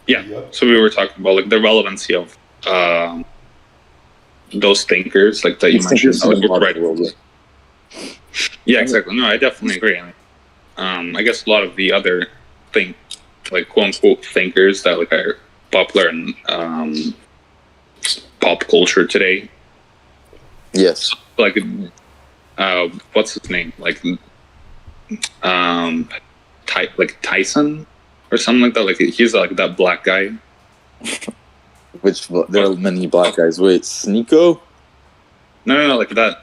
Yeah. So we were talking about like the relevancy of those thinkers, like that you mentioned. Yeah, exactly. No, I definitely agree. I guess a lot of the other like quote unquote thinkers that like are popular in pop culture today. Yes. Like, what's his name? Like Tyson or something like that. Like he's like that black guy. Which there are many black guys. Wait, Sneeko? No, like that.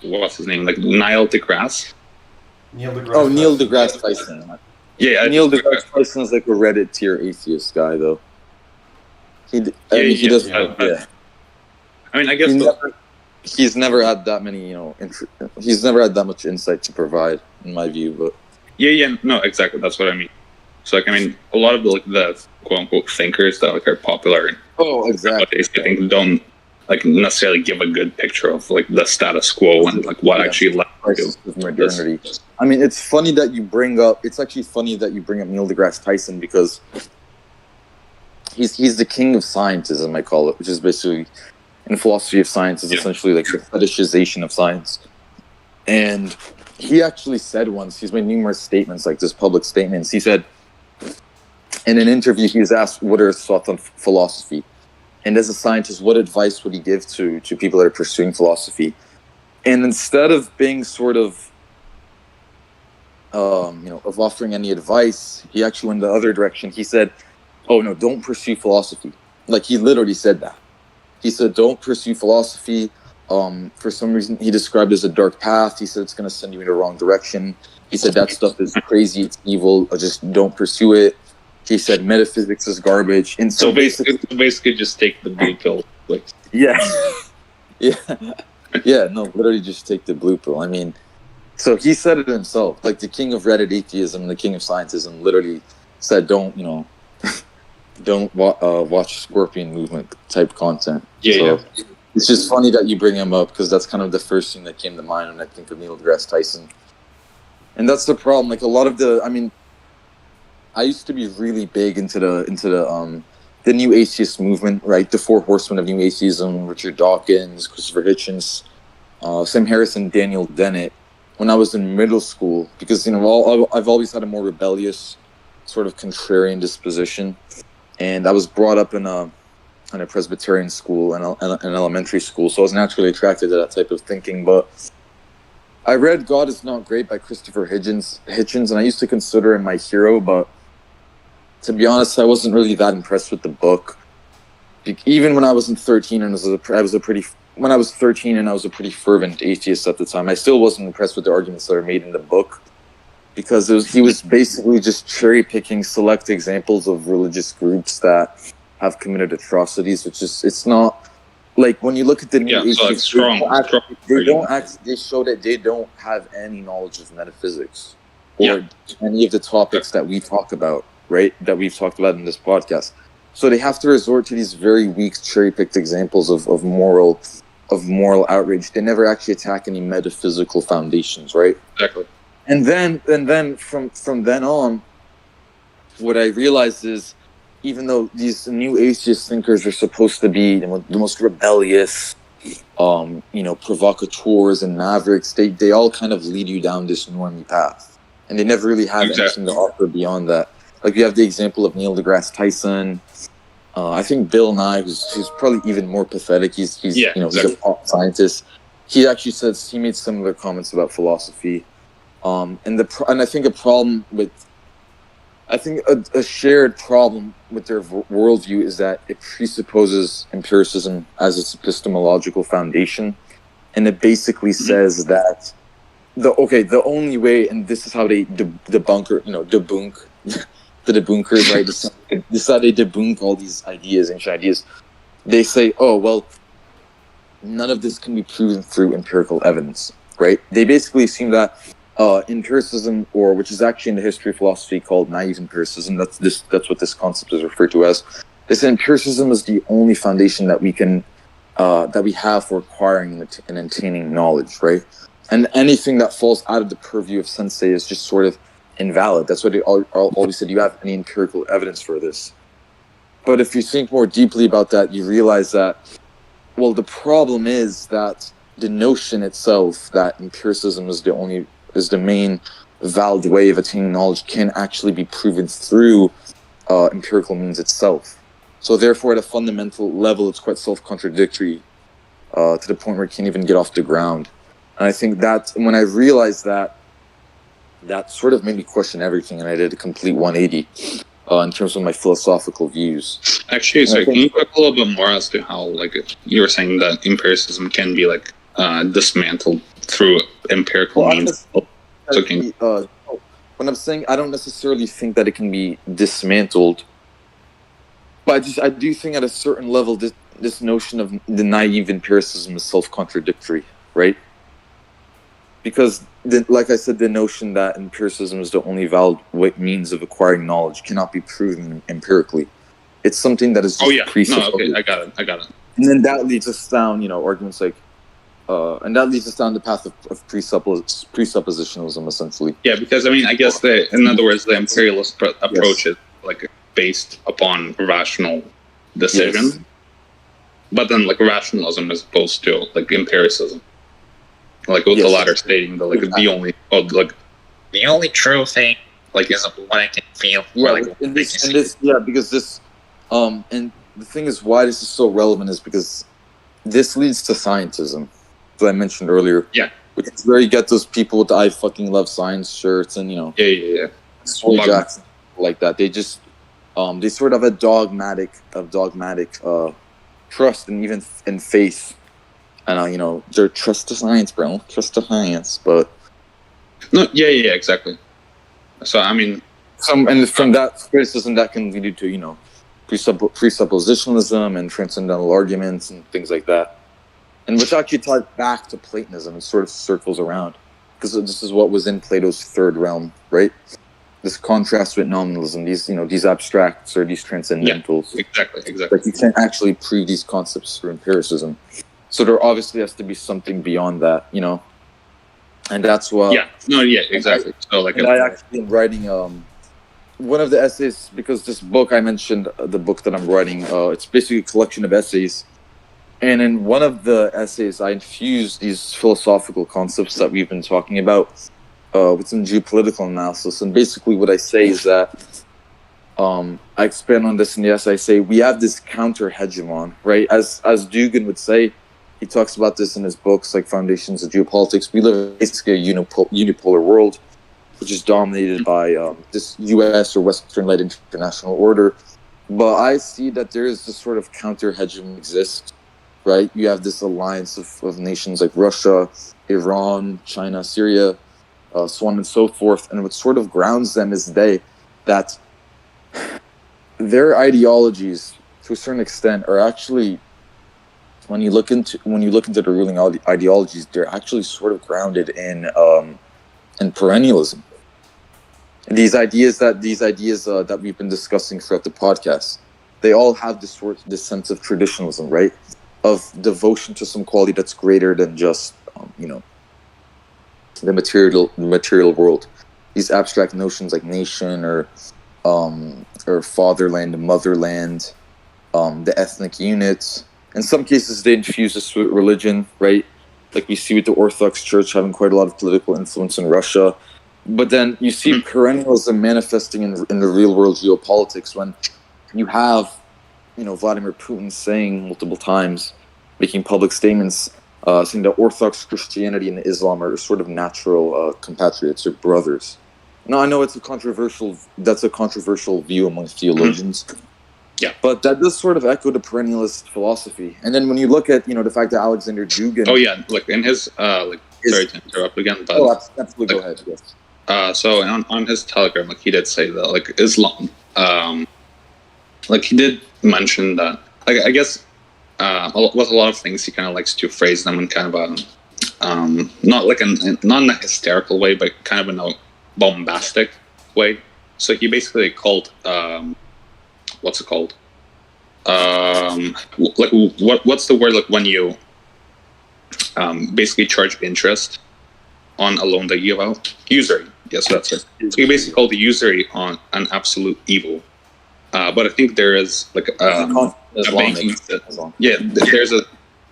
What's his name? Like Neil deGrasse. Neil deGrasse Tyson. Yeah, Neil deGrasse Tyson is like a Reddit tier atheist guy, though. He doesn't. Yeah. I mean, I guess he's never had that many. He's never had that much insight to provide, in my view. But no, exactly. That's what I mean. So, like, I mean, a lot of the quote unquote thinkers that like are popular. Exactly. I think don't like necessarily give a good picture of like the status quo and like what actually led to modernity. I mean, it's funny that you bring up. It's actually funny that you bring up Neil deGrasse Tyson because he's the king of scientism, I call it, which is basically in philosophy of science is essentially like the fetishization of science. And he actually said once, he's made numerous statements like this, public statements. He said in an interview, he was asked what are his thoughts on philosophy. And as a scientist, what advice would he give to people that are pursuing philosophy? And instead of being sort of, of offering any advice, he actually went the other direction. He said, "Oh no, don't pursue philosophy." Like he literally said that. He said, "Don't pursue philosophy. For some reason, he described it as a dark path. He said it's going to send you in the wrong direction. He said that stuff is crazy. It's evil. Just don't pursue it." He said metaphysics is garbage. And so basically just take the blue pill. Like. Yeah. No, literally just take the blue pill. I mean, so he said it himself. Like the king of Reddit atheism, the king of scientism literally said, don't watch Scorpion Movement type content. It's just funny that you bring him up because that's kind of the first thing that came to mind when I think of Neil deGrasse Tyson. And that's the problem. Like a lot of I used to be really big into the new atheist movement, right? The four horsemen of new atheism: Richard Dawkins, Christopher Hitchens, Sam Harris, and Daniel Dennett. When I was in middle school, because I've always had a more rebellious, sort of contrarian disposition, and I was brought up in a Presbyterian school and an elementary school, so I was naturally attracted to that type of thinking. But I read God Is Not Great by Christopher Hitchens, and I used to consider him my hero, but to be honest, I wasn't really that impressed with the book. Even when I was 13 and I was a pretty fervent atheist at the time, I still wasn't impressed with the arguments that are made in the book because he was basically just cherry picking select examples of religious groups that have committed atrocities, it's not like when you look at the new atheists, they show that they don't have any knowledge of metaphysics or any of the topics that we talk about. Right, that we've talked about in this podcast. So they have to resort to these very weak, cherry-picked examples of moral outrage. They never actually attack any metaphysical foundations, right? Exactly. And then from then on, what I realized is, even though these new atheist thinkers are supposed to be the most rebellious, provocateurs and mavericks, they all kind of lead you down this normie path, and they never really have anything to offer beyond that. Like, you have the example of Neil deGrasse Tyson. I think Bill Nye, who's probably even more pathetic. He's he's a pop scientist. He actually says he made similar comments about philosophy. And I think a shared problem with their worldview is that it presupposes empiricism as its epistemological foundation, and it basically says that the only way, and this is how they debunk. The debunkers, right? This is how they debunk all these ancient ideas. They say, oh, well, none of this can be proven through empirical evidence, right? They basically assume that empiricism, which is actually in the history of philosophy called naive empiricism, that's what this concept is referred to as. They say empiricism is the only foundation that we have for acquiring and attaining knowledge, right? And anything that falls out of the purview of sensei is just sort of invalid. That's what they always said. You have any empirical evidence for this? But if you think more deeply about that, you realize that, well, the problem is that the notion itself that empiricism is the main valid way of attaining knowledge can actually be proven through empirical means itself. So therefore, at a fundamental level, it's quite self-contradictory to the point where it can't even get off the ground. And I think that when I realized that, that sort of made me question everything, and I did a complete 180 in terms of my philosophical views. Actually, so can you talk a little bit more as to how, like, you were saying that empiricism can be, like, dismantled through empirical means? When I'm saying I don't necessarily think that it can be dismantled, but I do think at a certain level this notion of the naive empiricism is self-contradictory, right? Because, like I said, the notion that empiricism is the only valid means of acquiring knowledge cannot be proven empirically. It's something that is just presupposed. No, okay, I got it. And then that leads us down, arguments like, and that leads us down the path of presuppositionalism, essentially. Yeah, because, I mean, I guess, in other words, the imperialist approach is, like, based upon rational decision. Yes. But then, like, rationalism is opposed to, like, empiricism. Like, with the latter stating that, like, the only true thing, like, is what I can feel. Yeah, because this, and the thing is why this is so relevant is because this leads to scientism, as I mentioned earlier. Yeah. Which is where you get those people with the I fucking love science shirts and, Yeah. Troy Jackson, like that. They just, they sort of have a dogmatic trust and even in faith. And, they're trust to science, bro. Trust to science, but... No, yeah, exactly. So, I mean... And from that criticism, that can lead to, presuppositionalism and transcendental arguments and things like that. And which actually ties back to Platonism and sort of circles around. Because this is what was in Plato's third realm, right? This contrast with nominalism, these abstracts or these transcendentals. Yeah, exactly. Like, you can't actually prove these concepts through empiricism. So there obviously has to be something beyond that, and that's what. Yeah, exactly. I actually am writing one of the essays because this book I mentioned, the book that I'm writing, it's basically a collection of essays, and in one of the essays I infused these philosophical concepts that we've been talking about with some geopolitical analysis, and basically what I say is that I expand on this in the essay. I say we have this counter hegemon, right? As Dugan would say. He talks about this in his books, like Foundations of Geopolitics. We live in basically a unipolar world, which is dominated by this U.S. or Western-led international order. But I see that there is this sort of counter-hegemony exists, right? You have this alliance of nations like Russia, Iran, China, Syria, so on and so forth. And what sort of grounds them is that their ideologies, to a certain extent, are actually... When you look into the ruling ideologies, they're actually sort of grounded in perennialism. And these ideas that we've been discussing throughout the podcast, they all have this sense of traditionalism, right? Of devotion to some quality that's greater than just the material world. These abstract notions like nation or fatherland, motherland, the ethnic unit. In some cases, they infuse this with religion, right? Like we see with the Orthodox Church having quite a lot of political influence in Russia. But then you see perennialism manifesting in the real world geopolitics when you have, Vladimir Putin saying multiple times, making public statements, saying that Orthodox Christianity and Islam are sort of natural compatriots or brothers. Now, I know that's a controversial view among theologians. Yeah, but that does sort of echo the perennialist philosophy. And then when you look at the fact that Alexander Dugin, like in his sorry to interrupt again, but absolutely, go ahead. Yes. So on his Telegram, like he did say that like Islam, like he did mention that. Like I guess with a lot of things, he kind of likes to phrase them in kind of a not in a hysterical way, but kind of in a bombastic way. So he basically called. What's it called? Like what's the word like when you basically charge interest on a loan that you give out? Usury. Yes, that's it. So he basically called the usury on an absolute evil. But I think there is like a banking system. Yeah, there's a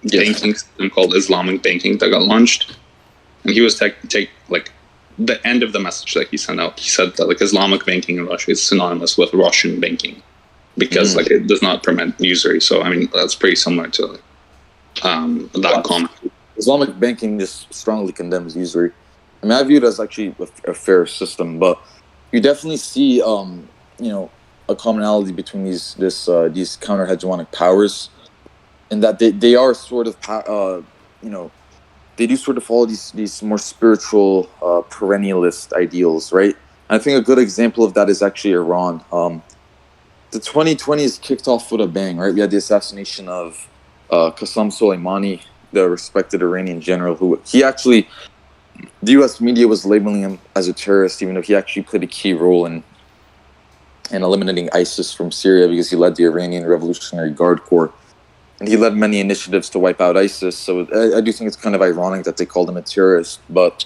banking system called Islamic banking that got launched, and he was take like the end of the message that he sent out. He said that like Islamic banking in Russia is synonymous with Russian banking because like it does not permit usury. So I mean that's pretty similar to that comment. Islamic banking just strongly condemns usury. I mean, I view it as actually a fair system, but you definitely see, a commonality between these counter-hegemonic powers, in that they are sort of, they do sort of follow these more spiritual, perennialist ideals, right? And I think a good example of that is actually Iran. The 2020s kicked off with a bang, right? We had the assassination of Qasem Soleimani, the respected Iranian general, the U.S. media was labeling him as a terrorist, even though he actually played a key role in eliminating ISIS from Syria because he led the Iranian Revolutionary Guard Corps. And he led many initiatives to wipe out ISIS. So I do think it's kind of ironic that they called him a terrorist. But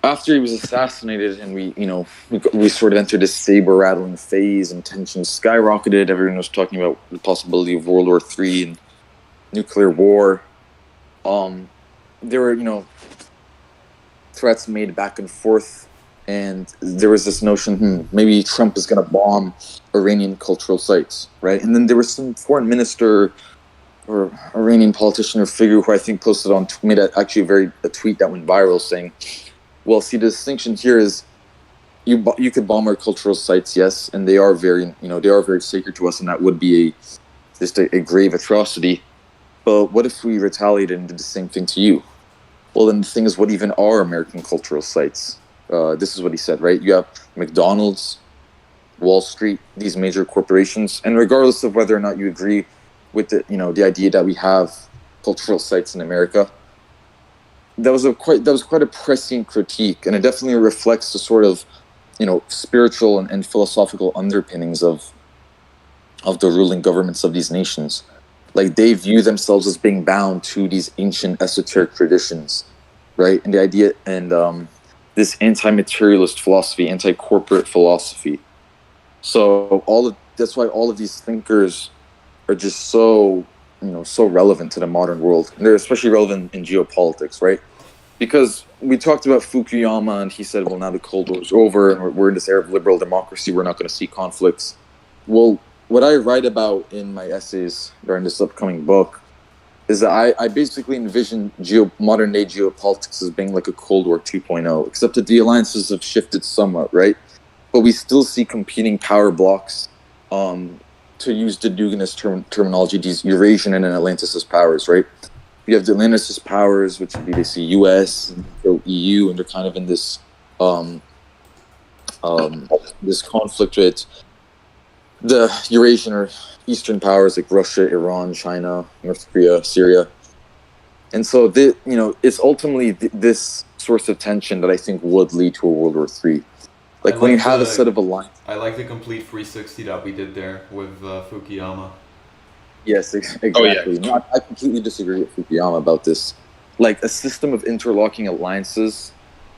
after he was assassinated and we sort of entered this saber-rattling phase and tensions skyrocketed, everyone was talking about the possibility of World War III and nuclear war. There were, threats made back and forth, and there was this notion, maybe Trump is going to bomb Iranian cultural sites, right? And then there was some foreign minister or Iranian politician or figure who I think made a tweet that went viral saying, well, see, the distinction here is you could bomb our cultural sites, yes, and they are very sacred to us, and that would be just a grave atrocity. But what if we retaliated and did the same thing to you? Well, then the thing is, what even are American cultural sites? This is what he said, right? You have McDonald's, Wall Street, these major corporations, and regardless of whether or not you agree with the idea that we have cultural sites in America, that was quite a prescient critique, and it definitely reflects the sort of spiritual and philosophical underpinnings of the ruling governments of these nations. Like, they view themselves as being bound to these ancient esoteric traditions, right? And the idea, and this anti-materialist philosophy, anti-corporate philosophy. So that's why all of these thinkers are just so relevant to the modern world. And they're especially relevant in geopolitics, right? Because we talked about Fukuyama, and he said, well, now the Cold War is over, and we're in this era of liberal democracy, we're not going to see conflicts. Well, what I write about in my essays during this upcoming book is that I basically envision modern-day geopolitics as being like a Cold War 2.0, except that the alliances have shifted somewhat, right? But we still see competing power blocks, to use the Duginist terminology, these Eurasian and Atlanticist powers, right? You have the Atlanticist powers, which would be basically US and EU, and they're kind of in this this conflict with the Eurasian or Eastern powers like Russia, Iran, China, North Korea, Syria. And so, it's ultimately this source of tension that I think would lead to a World War III. Like when you have a set of alliances. I like the complete 360 that we did there with Fukuyama. Yes, exactly. Oh, yeah. No, I completely disagree with Fukuyama about this. Like, a system of interlocking alliances,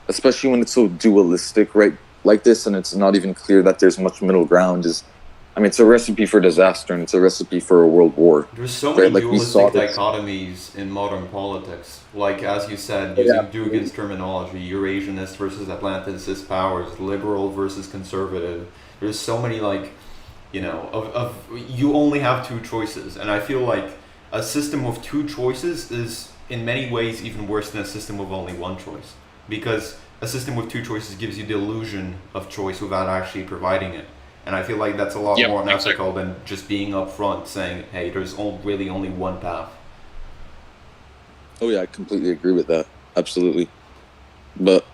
especially when it's so dualistic, right? Like this, and it's not even clear that there's much middle ground, it's a recipe for disaster, and it's a recipe for a world war. There's so many dualistic dichotomies in modern politics. Like, as you said, using Dugin's terminology, Eurasianist versus Atlanticist powers, liberal versus conservative. There's so many, you only have two choices. And I feel like a system of two choices is, in many ways, even worse than a system with only one choice. Because a system with two choices gives you the illusion of choice without actually providing it. And I feel like that's a lot more unethical than just being upfront saying, hey, there's really only one path. Oh yeah, I completely agree with that. Absolutely. But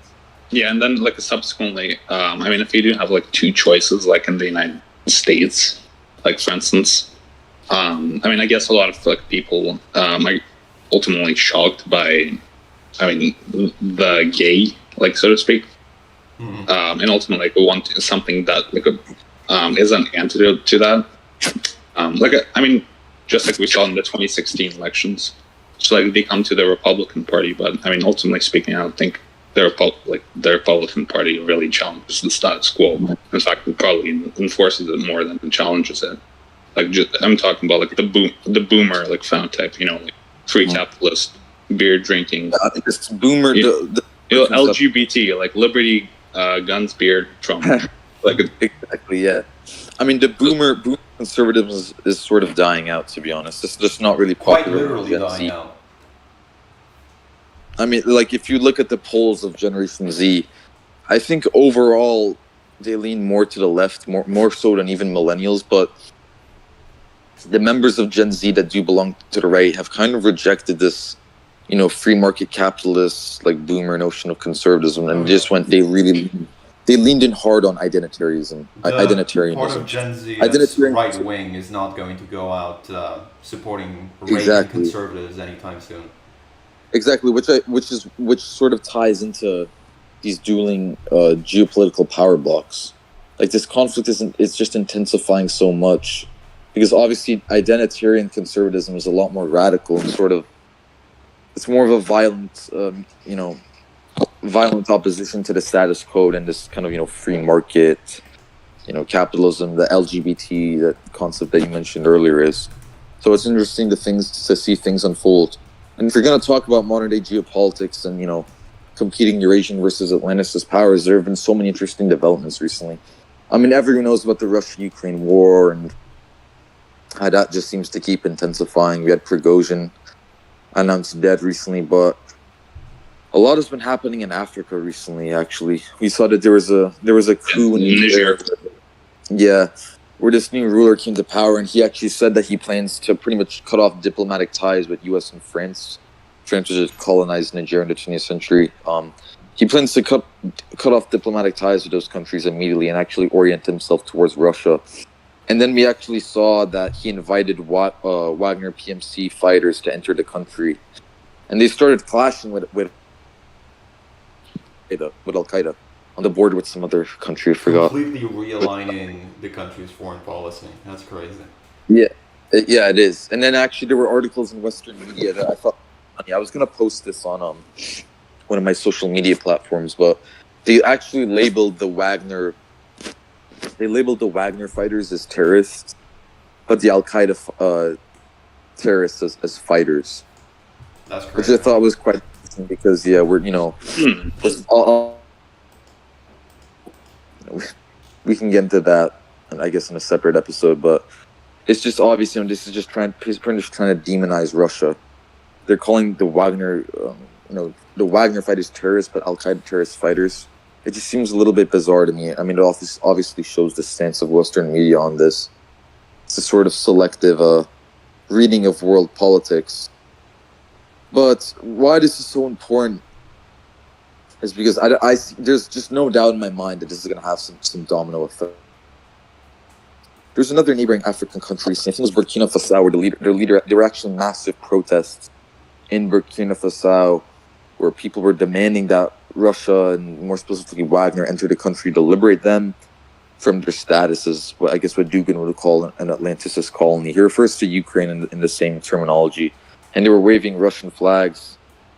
yeah, and then subsequently, if you do have two choices, like in the United States, like for instance, I guess a lot of people are ultimately shocked by, the gay, so to speak, and ultimately we want something that is an antidote to that. Just like we saw in the 2016 elections, so they come to the Republican Party, but ultimately speaking, I don't think the Republican Party really challenges the status quo. In fact, it probably enforces it more than it challenges it. Like, I'm talking about like the boomer like phenotype, like free capitalist, beer drinking. I think this boomer, LGBT, like liberty, guns, beer, Trump. Like exactly, yeah. I mean, the boomer conservatism is sort of dying out, to be honest. It's just not really popular. Quite literally dying out. I mean, like, if you look at the polls of Generation Z, I think overall they lean more to the left, more so than even millennials. But the members of Gen Z that do belong to the right have kind of rejected this, free market capitalist, like, boomer notion of conservatism, and they leaned in hard on identitarianism. Part of Gen Z that's right wing is not going to go out supporting Reagan conservatives anytime soon. Exactly, which sort of ties into these dueling geopolitical power blocks. Like, this conflict it's just intensifying so much because obviously identitarian conservatism is a lot more radical and sort of it's more of a violent opposition to the status quo and this kind of free market, capitalism, the LGBT, that concept that you mentioned earlier is. So it's interesting to see things unfold. And if you're going to talk about modern day geopolitics and, competing Eurasian versus Atlanticist powers, there have been so many interesting developments recently. I mean, everyone knows about the Russia-Ukraine war and how that just seems to keep intensifying. We had Prigozhin announced dead recently, but a lot has been happening in Africa recently, actually. We saw that there was a coup in Niger. Yeah, where this new ruler came to power, and he actually said that he plans to pretty much cut off diplomatic ties with U.S. and France. France was just colonized Niger in the 20th century. He plans to cut off diplomatic ties with those countries immediately and actually orient himself towards Russia. And then we actually saw that he invited Wagner PMC fighters to enter the country. And they started clashing with Al-Qaeda on the border with some other country, I forgot. Completely realigning the country's foreign policy. That's crazy. Yeah, it is. And then actually there were articles in Western media that I thought funny. I was going to post this on one of my social media platforms, but they actually labeled the Wagner fighters as terrorists, but the Al-Qaeda terrorists as fighters. That's crazy. Which I thought was quite interesting because, yeah, we're, we can get into that, I guess, in a separate episode, but it's just obviously this is just trying to demonize Russia. They're calling the Wagner, the Wagner fighters terrorists, but Al-Qaeda terrorist fighters. It just seems a little bit bizarre to me. I mean, it obviously shows the stance of Western media on this. It's a sort of selective reading of world politics. But why this is so important is because there's just no doubt in my mind that this is going to have some domino effect. There's another neighboring African country, I think it was Burkina Faso, where there were actually massive protests in Burkina Faso where people were demanding that Russia, and more specifically Wagner, enter the country to liberate them from their status as, I guess, what Dugin would call an Atlanticist colony. He refers to Ukraine in the same terminology. And they were waving Russian flags.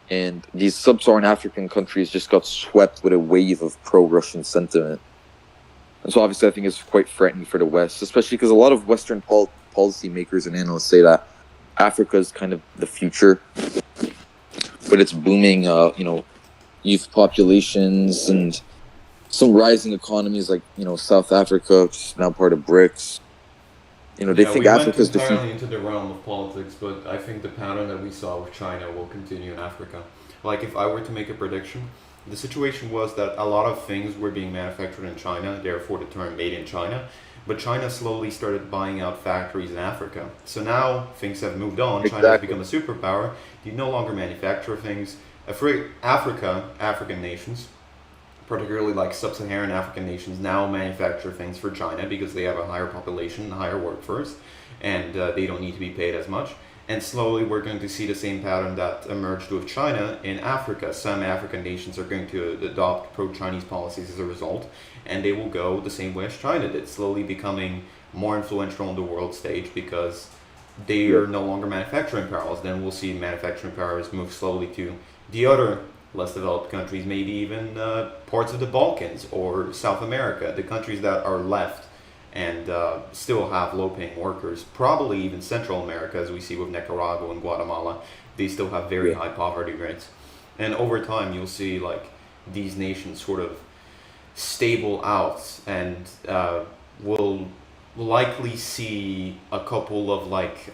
And these sub-Saharan African countries just got swept with a wave of pro-Russian sentiment. And so obviously I think it's quite frightening for the West, especially because a lot of Western policymakers and analysts say that Africa is kind of the future. But it's booming, youth populations and some rising economies like, South Africa, which is now part of BRICS. They think Africa's the future. We went entirely into the realm of politics, but I think the pattern that we saw with China will continue in Africa. Like, if I were to make a prediction, the situation was that a lot of things were being manufactured in China, therefore the term made in China, but China slowly started buying out factories in Africa. So now things have moved on. Exactly. China has become a superpower. You no longer manufacture things. African nations, particularly like sub-Saharan African nations, now manufacture things for China because they have a higher population, a higher workforce, and they don't need to be paid as much. And slowly we're going to see the same pattern that emerged with China in Africa. Some African nations are going to adopt pro-Chinese policies as a result, and they will go the same way as China did, slowly becoming more influential on the world stage because they are no longer manufacturing powers. Then we'll see manufacturing powers move slowly to the other less developed countries, maybe even parts of the Balkans or South America, the countries that are left and still have low-paying workers, probably even Central America, as we see with Nicaragua and Guatemala, they still have very high poverty rates. And over time, you'll see like these nations sort of stable out, and we'll likely see a couple of like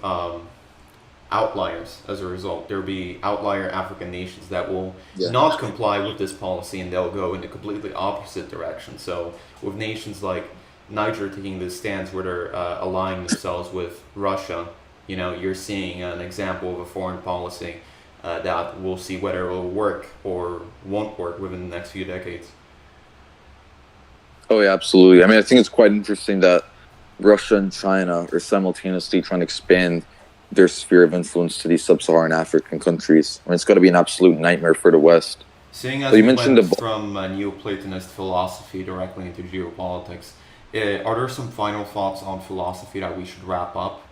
outliers as a result. There'll be outlier African nations that will not comply with this policy, and they'll go in the completely opposite direction. So with nations like Niger taking this stance where they're aligning themselves with Russia, you're seeing an example of a foreign policy that we'll see whether it will work or won't work within the next few decades. Oh yeah, absolutely. I mean, I think it's quite interesting that Russia and China are simultaneously trying to expand their sphere of influence to these sub-Saharan African countries. I mean, it's got to be an absolute nightmare for the West. Seeing as you mentioned from Neoplatonist philosophy directly into geopolitics, are there some final thoughts on philosophy that we should wrap up?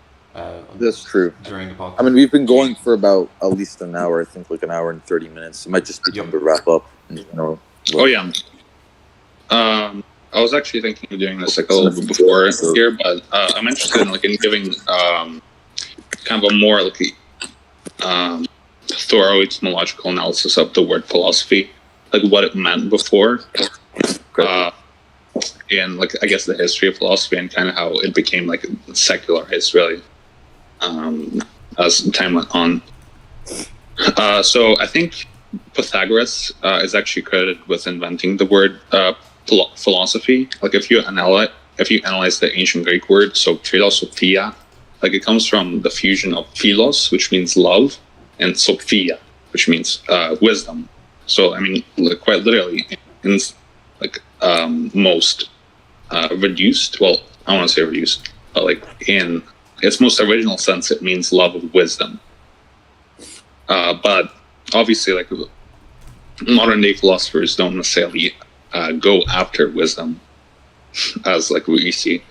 That's true. During the podcast. I mean, we've been going for about at least an hour. I think like an hour and 30 minutes. It might just be time to wrap up. Oh yeah. I was actually thinking of doing this like a little bit before here, but I'm interested in like in giving kind of a more like thorough etymological analysis of the word philosophy, like what it meant before, and like I guess the history of philosophy and kind of how it became like secularized really as time went on. So I think Pythagoras is actually credited with inventing the word philosophy. Like if you analyze the ancient Greek word, so philosophia, like it comes from the fusion of philos, which means love, and sophia, which means wisdom. So I mean, like, quite literally, in like most reduced. Well, I don't want to say reduced, but like in its most original sense, it means love of wisdom. But obviously, like modern day philosophers don't necessarily go after wisdom as like we see.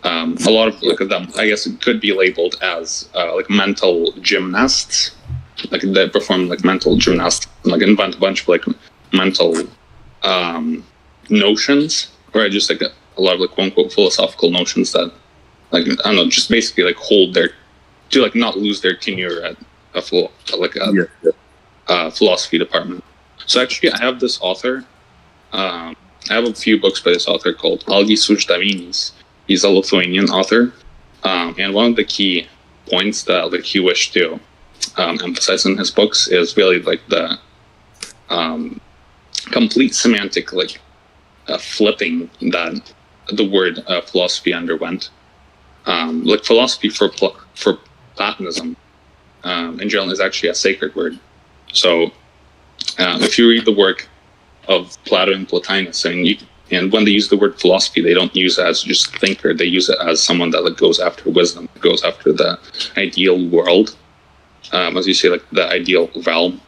A lot of like them, I guess, it could be labeled as like mental gymnasts, like they perform like mental gymnastics, like invent a bunch of like mental notions, or just like a lot of like quote unquote philosophical notions that like I don't know, just basically like hold their to like not lose their tenure at a philosophy department. So actually, I have this author. I have a few books by this author called Algis Uždavinys. He's a Lithuanian author, and one of the key points that like he wished to emphasize in his books is really like the complete semantic like flipping that the word philosophy underwent. Like philosophy for Platonism in general is actually a sacred word. So if you read the work of Plato and Plotinus, and when they use the word philosophy, they don't use it as just thinker. They use it as someone that like goes after wisdom, goes after the ideal world, as you say, like the ideal realm.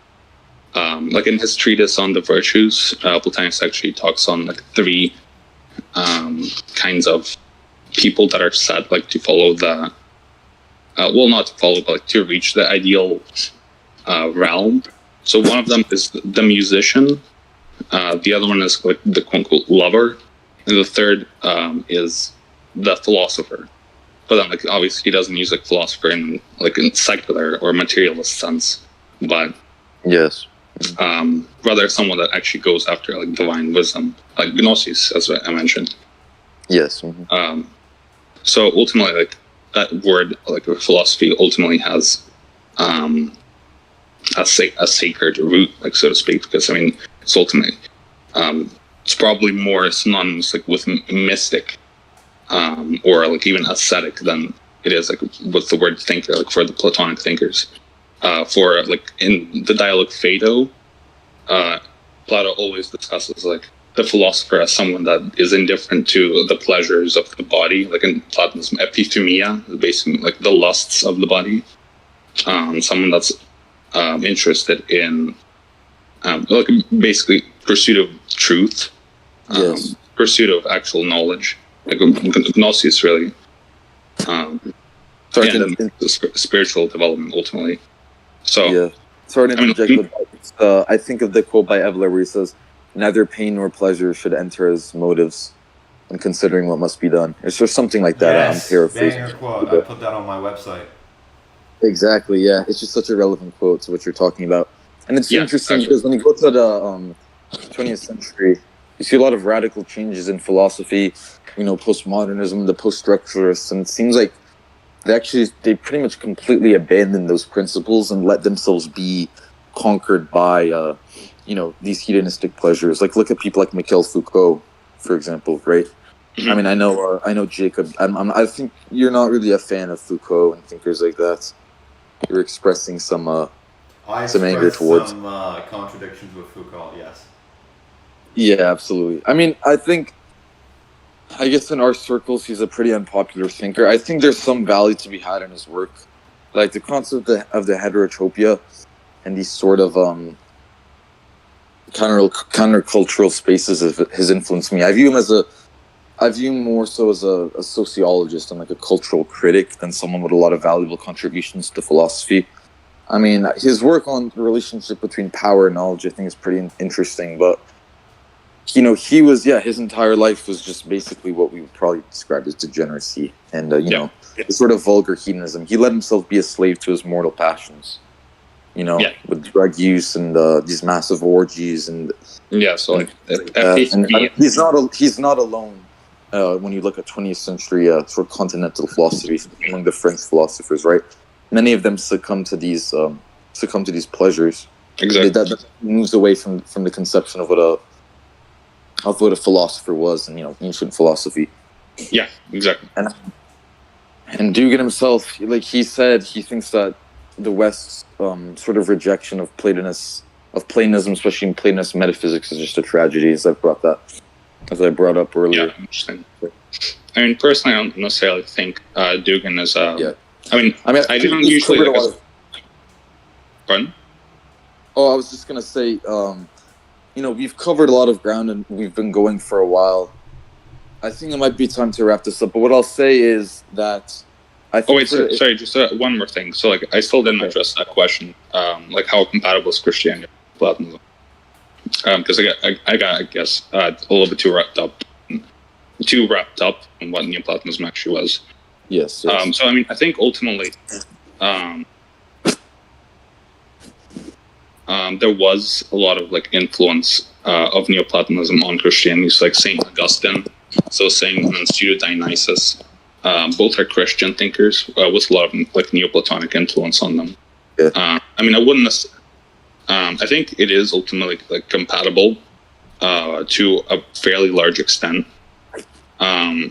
Like in his treatise on the virtues, Plotinus actually talks on like three kinds of people that are set like to follow the, well, not to follow, but like to reach the ideal realm. So one of them is the musician. The other one is like the quote unquote lover, and the third is the philosopher. But then, like obviously, he doesn't use like philosopher in like in secular or materialist sense, but yes, rather someone that actually goes after like divine wisdom, like gnosis, as I mentioned. Yes. So ultimately, like that word, like philosophy, ultimately has a sacred root, like so to speak, because I mean, it's ultimately it's probably more synonymous like with mystic or like even ascetic than it is like with the word thinker, like for the Platonic thinkers. For like in the dialogue Phaedo, Plato always discusses like the philosopher as someone that is indifferent to the pleasures of the body, like in Platonism, epithumia, basically like the lusts of the body. Someone that's interested in like basically pursuit of truth, pursuit of actual knowledge, like gnosis really, and then the spiritual development ultimately. So sorry to interject, but I think of the quote by Evler where he says, "Neither pain nor pleasure should enter as motives when considering what must be done." It's just something like that. Yes, I'm paraphrasing. banger quote. I put that on my website. Exactly, yeah. It's just such a relevant quote to what you're talking about. And it's interesting because when you go to the 20th century, you see a lot of radical changes in philosophy, postmodernism, the post-structuralists, and it seems like they pretty much completely abandoned those principles and let themselves be conquered by, these hedonistic pleasures. Like, look at people like Michel Foucault, for example, right? Mm-hmm. I mean, I know Jacob. I think you're not really a fan of Foucault and thinkers like that. You're expressing some anger towards some contradictions with Foucault. Yes. Yeah, absolutely. I mean, I guess in our circles, he's a pretty unpopular thinker. I think there's some value to be had in his work, like the concept of the heterotopia and these sort of countercultural spaces has influenced me. I view him more so as a sociologist and like a cultural critic than someone with a lot of valuable contributions to philosophy. I mean, his work on the relationship between power and knowledge, I think, is pretty interesting. But, his entire life was just basically what we would probably describe as degeneracy and, the sort of vulgar hedonism. He let himself be a slave to his mortal passions, with drug use and these massive orgies. And so he's not alone. When you look at 20th century sort of continental philosophy among the French philosophers, right? Many of them succumb to these pleasures. Exactly. That moves away from the conception of what a philosopher was in ancient philosophy. Yeah, exactly. And Dugan himself, like he said, he thinks that the West's sort of rejection of Platonism, especially in Platonist metaphysics, is just a tragedy. As I brought up earlier. Yeah, interesting. I mean, personally, I don't necessarily think Dugan is. I mean, I don't usually. Pardon? Oh, I was just gonna say, we've covered a lot of ground and we've been going for a while. I think it might be time to wrap this up. But what I'll say is that sorry, just one more thing. So, like, I still didn't address that question. Like, how compatible is Christianity with Platonism? Because I got, I guess, a little bit too wrapped up in what Neoplatonism actually was. Yes. So, I mean, I think ultimately, there was a lot of influence of Neoplatonism on Christianity. So, like Saint Augustine, and Pseudo-Dionysius, both are Christian thinkers with a lot of Neoplatonic influence on them. Yeah. I mean, I wouldn't. I think it is ultimately compatible to a fairly large extent, but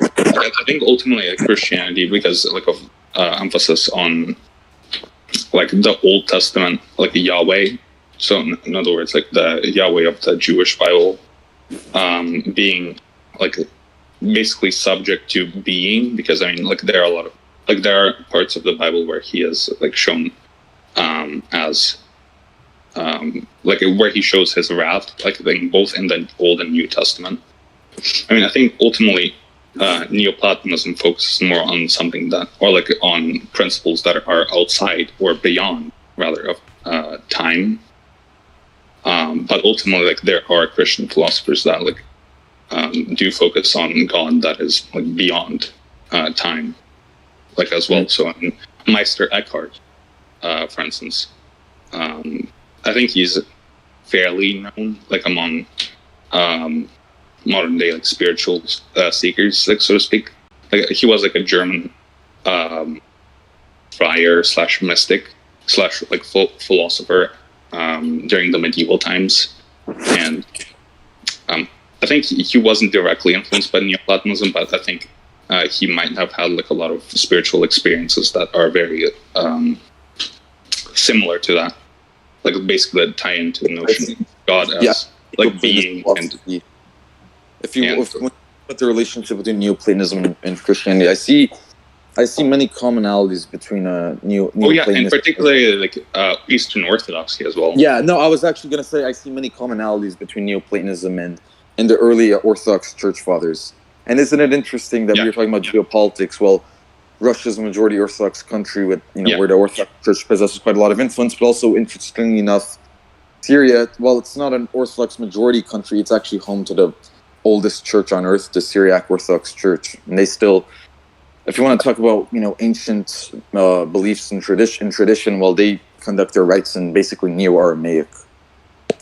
I think ultimately Christianity, because of emphasis on the Old Testament, Yahweh. So in other words, the Yahweh of the Jewish Bible, being basically subject to being, because I mean there are a lot of there are parts of the Bible where he is shown as where he shows his wrath, both in the Old and New Testament. I mean, I think ultimately Neoplatonism focuses more on something on principles that are outside or beyond, rather, of time. But ultimately, there are Christian philosophers that do focus on God that is beyond time, as well. So Meister Eckhart, for instance, I think he's fairly known among modern day spiritual seekers, so to speak. He was a German friar / mystic / philosopher during the medieval times, and I think he wasn't directly influenced by Neoplatonism, but I think he might have had a lot of spiritual experiences that are very similar to that, basically that tie into the notion of God as being. And if you put the relationship between Neoplatonism and Christianity, I see many commonalities between Neoplatonism. And particularly Eastern Orthodoxy as well. Yeah, no, I was actually going to say I see many commonalities between Neoplatonism and the early Orthodox Church Fathers. And isn't it interesting that we were talking about geopolitics? Well, Russia's a majority Orthodox country with, where the Orthodox Church possesses quite a lot of influence, but also, interestingly enough, Syria, while it's not an Orthodox majority country, it's actually home to the oldest church on earth, the Syriac Orthodox Church. And they still, if you want to talk about, ancient beliefs and tradition, well, they conduct their rites in basically Neo-Aramaic,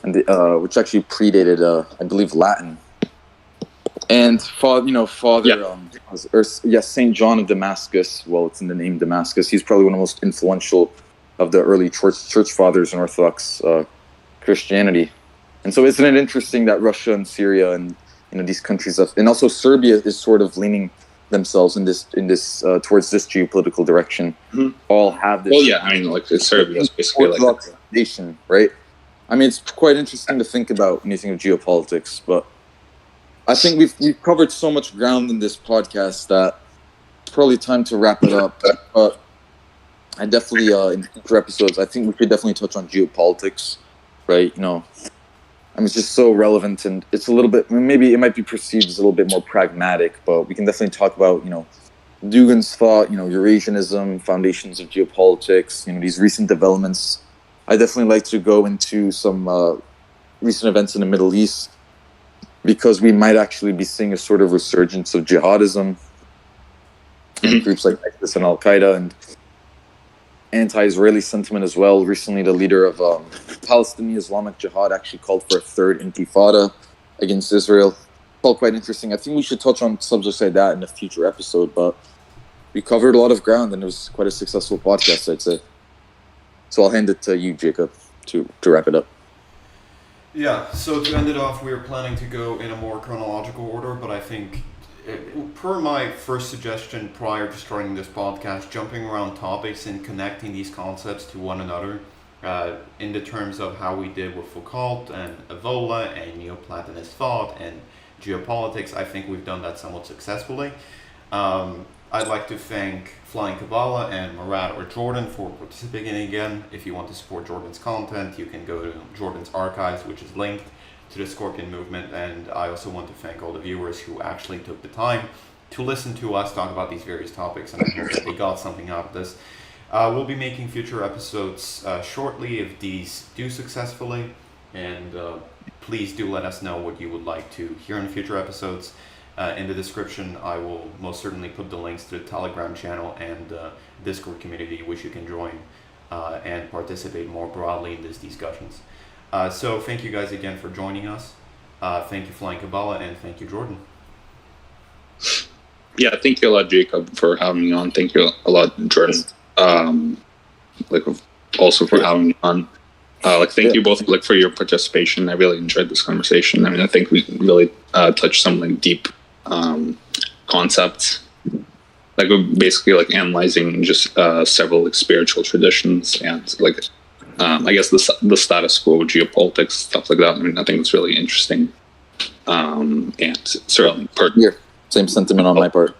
and which actually predated, I believe, Latin. And Saint John of Damascus. Well, it's in the name Damascus. He's probably one of the most influential of the early church fathers in Orthodox Christianity. And so, isn't it interesting that Russia and Syria and these countries, and also Serbia, is sort of leaning themselves in this towards this geopolitical direction? Mm-hmm. All have this. Well, yeah, I mean, like Serbia is basically Orthodox nation, right? I mean, it's quite interesting to think about when you think of geopolitics, but I think we've covered so much ground in this podcast that it's probably time to wrap it up. But I definitely, in future episodes, I think we could definitely touch on geopolitics, right? It's just so relevant, and it's a little bit, maybe it might be perceived as a little bit more pragmatic, but we can definitely talk about, Dugin's thought, Eurasianism, foundations of geopolitics, these recent developments. I definitely like to go into some recent events in the Middle East, because we might actually be seeing a sort of resurgence of jihadism, groups like ISIS and Al-Qaeda, and anti-Israeli sentiment as well. Recently, the leader of Palestinian Islamic Jihad actually called for a third intifada against Israel. All quite interesting. I think we should touch on subjects like that in a future episode, but we covered a lot of ground, and it was quite a successful podcast, I'd say. So I'll hand it to you, Jacob, to wrap it up. Yeah, so to end it off, we are planning to go in a more chronological order, but I think, per my first suggestion prior to starting this podcast, jumping around topics and connecting these concepts to one another, in the terms of how we did with Foucault and Evola and Neoplatonist thought and geopolitics, I think we've done that somewhat successfully. I'd like to thank FlyingCabala and Murad or Jordan for participating again. If you want to support Jordan's content, you can go to Jordan's archives, which is linked to the Scorpion Movement. And I also want to thank all the viewers who actually took the time to listen to us talk about these various topics, and I hope that they got something out of this. We'll be making future episodes shortly if these do successfully, and please do let us know what you would like to hear in future episodes. In the description, I will most certainly put the links to the Telegram channel and Discord community, which you can join and participate more broadly in these discussions. So thank you guys again for joining us. Thank you, FlyingCabala, and thank you, Jordan. Yeah, thank you a lot, Jacob, for having me on. Thank you a lot, Jordan. Also for having me on. Thank you both for your participation. I really enjoyed this conversation. I mean, I think we really touched some deep concepts, basically analyzing just several several spiritual traditions and I guess the status quo, geopolitics, stuff like that. I mean, I think it's really interesting, and certainly same sentiment on my part.